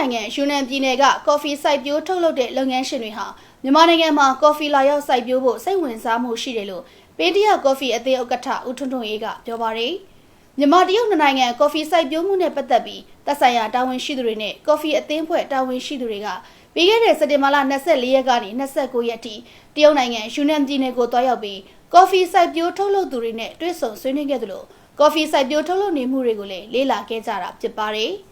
နိုင်ငံယူနန်ပြည်နယ်ကကော်ဖီစိုက်ပျိုးထုတ်လုပ်တဲ့လုပ်ငန်းရှင်တွေဟာမြန်မာနိုင်ငံမှာကော်ဖီလာရောက်စိုက်ပျိုးဖို့စိတ်ဝင်စားမှုရှိတယ်လို့ပင်းတရကော်ဖီအသင်းဥက္ကဋ္ဌဦးထွန်းထွန်းအေးကပြောပါတယ်။မြန်မာတရုတ်နိုင်ငံကော်ဖီစိုက်ပျိုးမှုနဲ့ပတ်သက်ပြီးသက်ဆိုင်ရာတာဝန်ရှိသူတွေနဲ့ကော်ဖီအသင်းဖွဲ့တာဝန်ရှိသူတွေကပြီးခဲ့တဲ့စက်တင်ဘာလ24ရက်ကနေ29ရက်ထိတရုတ်နိုင်ငံယူနန်ပြည်နယ်ကိုတွားရောက်ပြီးကော်ဖီစိုက်ပျိုးထုတ်လုပ်သူတွေနဲ့တွေ့ဆုံဆွေးနွေးခဲ့သလိုကော်ဖီစိုက်ပျိုးထုတ်လုပ်နေမှုတွေကိုလည်းလေ့လာခဲ့ကြတာဖြစ်ပါတယ်။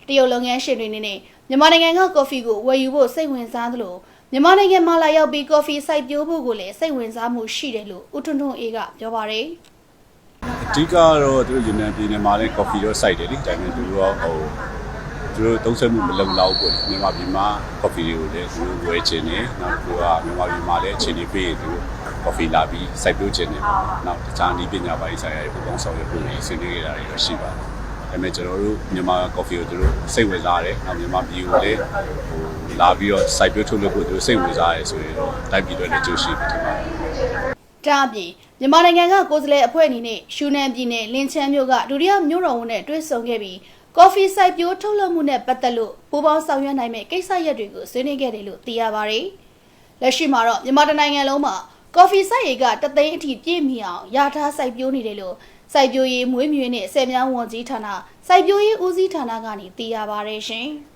တရုတ်လုပ်ငန်းရှင်တွေနဲ့မြန်မာနိုင်ငံကကော်ဖီကိုဝယ်ယူဖို့စိတ်ဝင်စားသလိုမြန်မာနိုင်ငံမှာလာရောက်ပြီးကော်ဖီစိုက်ပျိုးဖို့ကိုလည်းစိတ်ဝင်စားမှုရှိတယ်လို့ဦးထွန်းထွန်းအေးကပြောပါတယ်။အဓိကတော့သူတို့ယူနန်ပြည်နယ်မှာလည်းကော်ဖီတော့စိုက်တယ်လေ။ဒါပေမဲ့သူတို့သုံးဆွဲမှုမလုံလောက်ဘူး။မြန်မာပြည်မှာကော်ဖီတွေကိုလည်းသူတို့ဝယ်ချင်တယ်။နောက်သူကမြန်မာပြည်မှာလည်းအခြေအနေပေးသူတို့ကော်ဖီလာပြီးစိုက်ပျိုးချင်တယ်။နောက်တခြားနည်းပညာပိုင်းဆိုင်ရာတွေပူပေါင်းဆောင်ရွက်ဖို့လည်းဆွေးနွေးကြတာတွေရှိပါတယ်။ဒါပေမဲ့ကျွန်တော်တို့မြန်မာကော်ဖီကိုသူတို့စိတ်ဝင်စားတယ်။နောက်မြန်မာပြည်ကိုလည်းလာပြီးတော့စိုက်ပျိုးထုတ်လုပ်ဖို့သူတို့စိတ်ဝင်စားရဲဆိုရင်တော့တိုက်ပြည်တွေလည်းကြိုးရှိဖြစ်ပါတယ်။ဒါအပြင်မြန်မာနိုင်ငံကကိုယ်စားလှယ်အဖွဲ့အနေနဲ့ယူနန်ပြည်နယ်လင်းချမ်းမြို့ကဒုတိယမြို့တော်ဝန်နဲ့တွေ့ဆုံခဲ့ပြီးကော်ဖီစိုက်ပျိုးထုတ်လုပ်မှုနဲ့ပတ်သက်လို့ပူးပေါင်းဆောင်ရွက်နိုင်မယ့်ကိစ္စရပ်တွေကိုဆွေးနွေးခဲ့တယ်လို့သိရပါတယ်။လက်ရှိမှာတော့မြန်မာနိုင်ငံလုံးမှာကော်ဖီစိုက်ရေးကတသိန်းအထိပြည့်မီအောင်ရထားစိုက်ပျိုးနေတယ်လို့စိုက်ပျိုးရေးမွေးမြူရေးနဲ့ဆယ်မြောင်းဝန်ကြီးဌာနစိုက်ပျိုးရေးဦးစီးဌာနကနေသိရပါတယ်ရှင်။